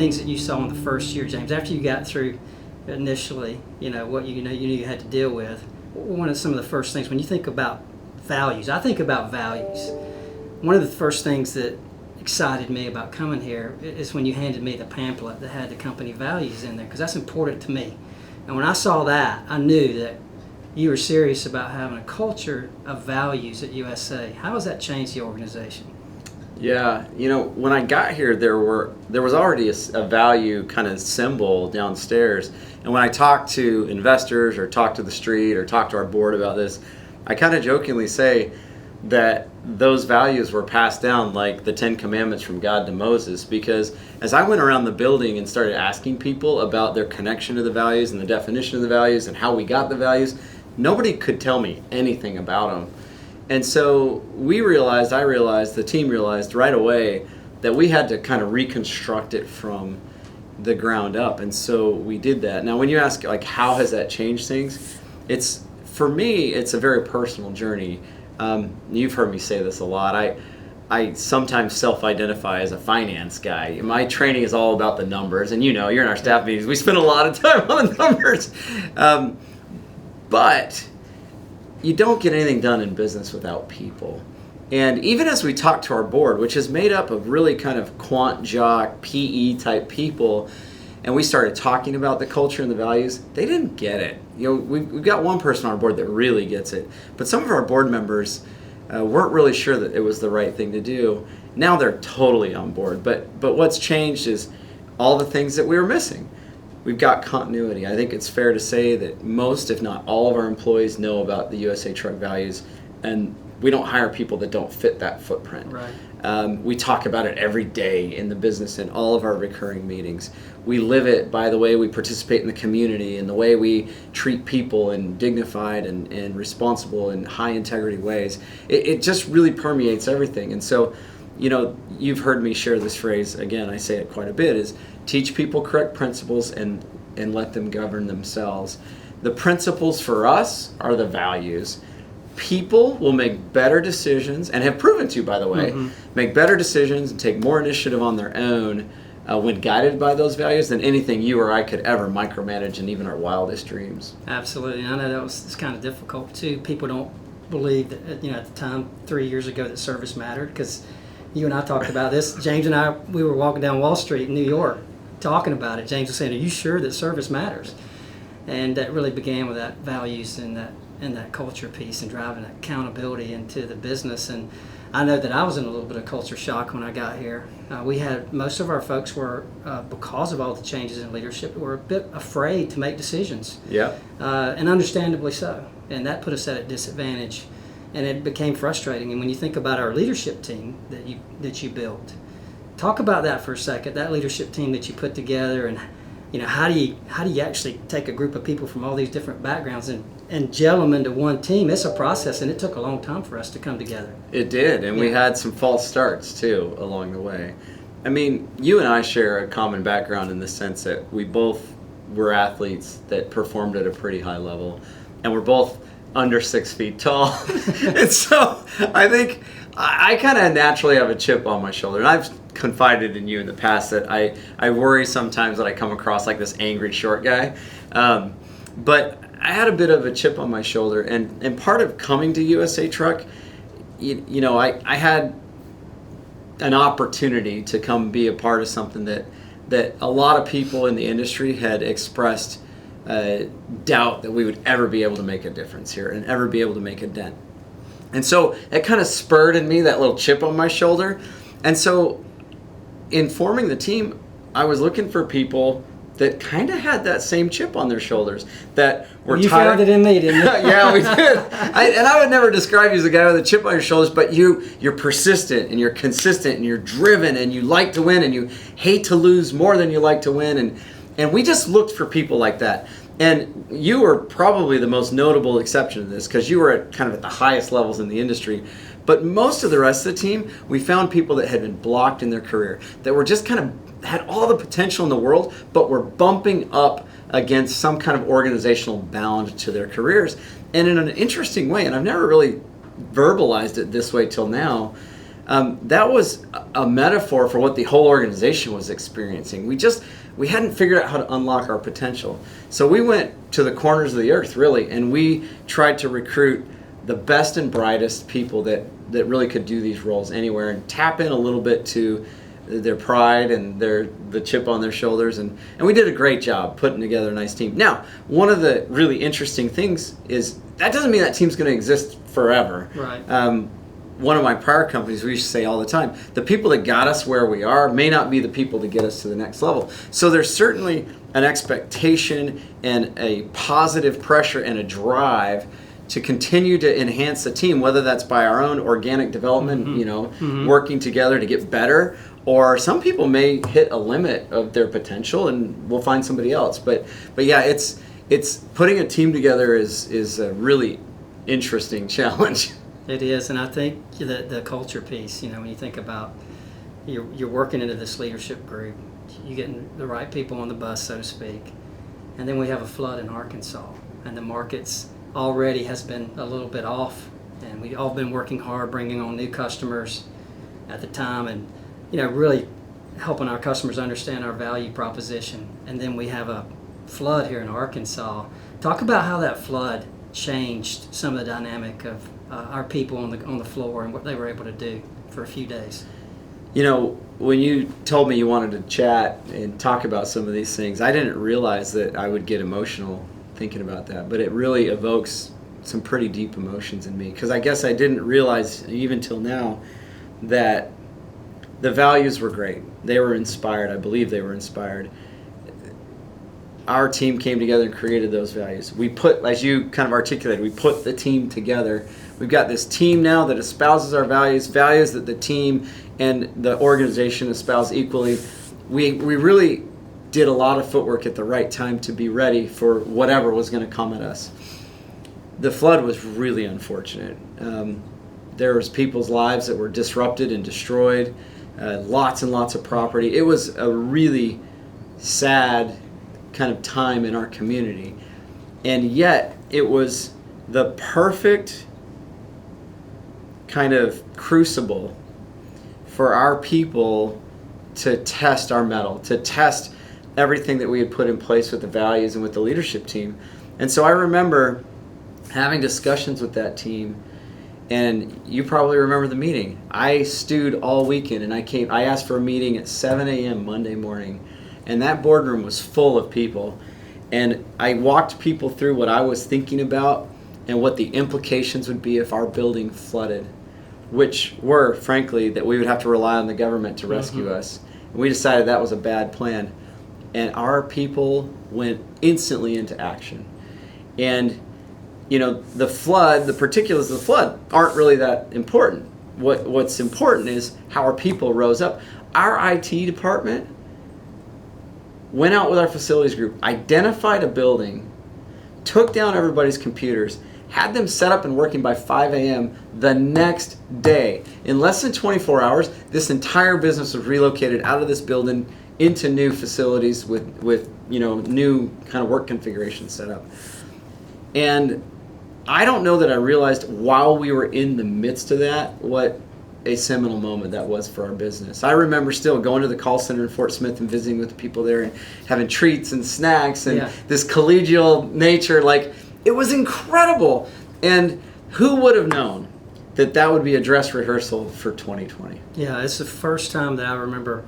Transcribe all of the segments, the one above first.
things that you saw in the first year, James, after you got through initially, what you knew you had to deal with? One of some of the first things when you think about values, I think about values. One of the first things that excited me about coming here is when you handed me the pamphlet that had the company values in there, because that's important to me. And when I saw that, I knew that you were serious about having a culture of values at USA. How has that changed the organization? Yeah, when I got here, there was already a value kind of symbol downstairs. And when I talk to investors or talk to the street or talk to our board about this, I kind of jokingly say that those values were passed down like the 10 Commandments from God to Moses, because as I went around the building and started asking people about their connection to the values and the definition of the values and how we got the values, nobody could tell me anything about them. And so I realized, the team realized right away that we had to kind of reconstruct it from the ground up. And so we did that. Now, when you ask, like, how has that changed things? For me, it's a very personal journey. You've heard me say this a lot. I sometimes self-identify as a finance guy. My training is all about the numbers. And you're in our staff meetings. We spend a lot of time on the numbers. But you don't get anything done in business without people. And even as we talk to our board, which is made up of really kind of quant jock, PE type people, and we started talking about the culture and the values, they didn't get it. We've got one person on our board that really gets it, but some of our board members weren't really sure that it was the right thing to do. Now they're totally on board. But what's changed is all the things that we were missing. We've got continuity. I think it's fair to say that most, if not all, of our employees know about the USA Truck values, and we don't hire people that don't fit that footprint. Right. We talk about it every day in the business in all of our recurring meetings. We live it by the way we participate in the community and the way we treat people in dignified and responsible and high integrity ways. It just really permeates everything. And so, you've heard me share this phrase, again, I say it quite a bit, is teach people correct principles and let them govern themselves. The principles for us are the values. People will make better decisions, and have proven to, by the way, make better decisions and take more initiative on their own when guided by those values than anything you or I could ever micromanage in even our wildest dreams. Absolutely. I know it's kind of difficult too. People don't believe that, at the time 3 years ago that service mattered, because you and I talked about this. James and I, we were walking down Wall Street in New York talking about it. James was saying, "Are you sure that service matters?" And that really began with that values and that culture piece and driving accountability into the business. And I know that I was in a little bit of culture shock when I got here. We had most of our folks were, because of all the changes in leadership, were a bit afraid to make decisions. Yeah. And understandably so. And that put us at a disadvantage. And it became frustrating. And when you think about our leadership team that you built, talk about that for a second. That leadership team that you put together, and how do you actually take a group of people from all these different backgrounds and gel them into one team? It's a process, and it took a long time for us to come together. It did, and we had some false starts too along the way. I mean, you and I share a common background in the sense that we both were athletes that performed at a pretty high level, and we're both under 6 feet tall. And so I think I kind of naturally have a chip on my shoulder. And I've confided in you in the past that I worry sometimes that I come across like this angry short guy. But I had a bit of a chip on my shoulder. And part of coming to USA Truck, I had an opportunity to come be a part of something that a lot of people in the industry had expressed doubt that we would ever be able to make a difference here and ever be able to make a dent. And so it kind of spurred in me that little chip on my shoulder. And so in forming the team, I was looking for people that kind of had that same chip on their shoulders, that were you tired. found it in me, didn't you? Yeah, we did. I would never describe you as a guy with a chip on your shoulders, but you're persistent and you're consistent and you're driven and you like to win and you hate to lose more than you like to win. And we just looked for people like that. And you were probably the most notable exception to this, because you were at the highest levels in the industry. But most of the rest of the team, we found people that had been blocked in their career, that were just had all the potential in the world, but were bumping up against some kind of organizational bound to their careers. And in an interesting way, and I've never really verbalized it this way till now, that was a metaphor for what the whole organization was experiencing. We hadn't figured out how to unlock our potential. So we went to the corners of the earth, really, and we tried to recruit the best and brightest people that really could do these roles anywhere, and tap in a little bit to their pride and the chip on their shoulders, and we did a great job putting together a nice team. Now, one of the really interesting things is that doesn't mean that team's going to exist forever. Right. One of my prior companies, we used to say all the time, the people that got us where we are may not be the people to get us to the next level. So there's certainly an expectation and a positive pressure and a drive to continue to enhance the team, whether that's by our own organic development, working together to get better, or some people may hit a limit of their potential and we'll find somebody else. But yeah, it's putting a team together is a really interesting challenge. It is, and I think the culture piece, when you think about you're working into this leadership group, you're getting the right people on the bus, so to speak, and then we have a flood in Arkansas, and the markets already has been a little bit off, and we've all been working hard bringing on new customers at the time, and really helping our customers understand our value proposition. And then we have a flood here in Arkansas. Talk about how that flood changed some of the dynamic of our people on the floor and what they were able to do for a few days. When you told me you wanted to chat and talk about some of these things, I didn't realize that I would get emotional thinking about that, but it really evokes some pretty deep emotions in me, because I guess I didn't realize even till now that the values were great. They were inspired. I believe they were inspired. Our team came together and created those values. We put, as you kind of articulated, we put the team together. We've got this team now that espouses our values that the team and the organization espouse equally. We really did a lot of footwork at the right time to be ready for whatever was going to come at us. The flood was really unfortunate. There was people's lives that were disrupted and destroyed, lots and lots of property. It was a really sad kind of time in our community, and yet it was the perfect kind of crucible for our people to test our mettle, to test everything that we had put in place with the values and with the leadership team. And so I remember having discussions with that team, and you probably remember the meeting. I stewed all weekend, and I asked for a meeting at 7 a.m. Monday morning, and that boardroom was full of people, and I walked people through what I was thinking about and what the implications would be if our building flooded, which were, frankly, that we would have to rely on the government to rescue us. And we decided that was a bad plan, and our people went instantly into action. And the flood, the particulars of the flood aren't really that important. What's important is how our people rose up. Our IT department went out with our facilities group, identified a building, took down everybody's computers, had them set up and working by 5 a.m. the next day. In less than 24 hours, this entire business was relocated out of this building into new facilities with new kind of work configurations set up. And I don't know that I realized while we were in the midst of that what a seminal moment that was for our business. I remember still going to the call center in Fort Smith and visiting with the people there and having treats and snacks and this collegial nature. Like, it was incredible. And who would have known that would be a dress rehearsal for 2020? Yeah, it's the first time that I remember,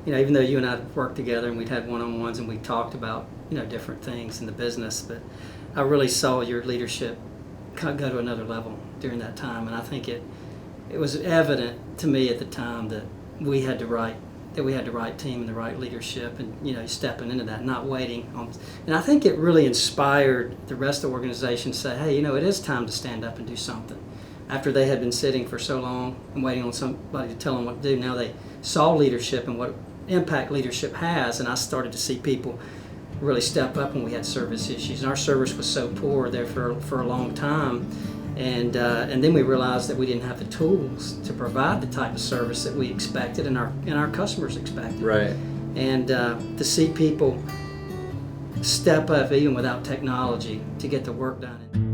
even though you and I worked together and we'd had one-on-ones and we talked about, different things in the business, but I really saw your leadership go to another level during that time. And I think it was evident to me at the time that we had the right team and the right leadership, and stepping into that, not waiting on. And I think it really inspired the rest of the organization to say, hey, it is time to stand up and do something. After they had been sitting for so long and waiting on somebody to tell them what to do, now they saw leadership and what impact leadership has, and I started to see people really step up when we had service issues. And our service was so poor there for a long time. And then we realized that we didn't have the tools to provide the type of service that we expected and our customers expected. Right. And to see people step up even without technology to get the work done.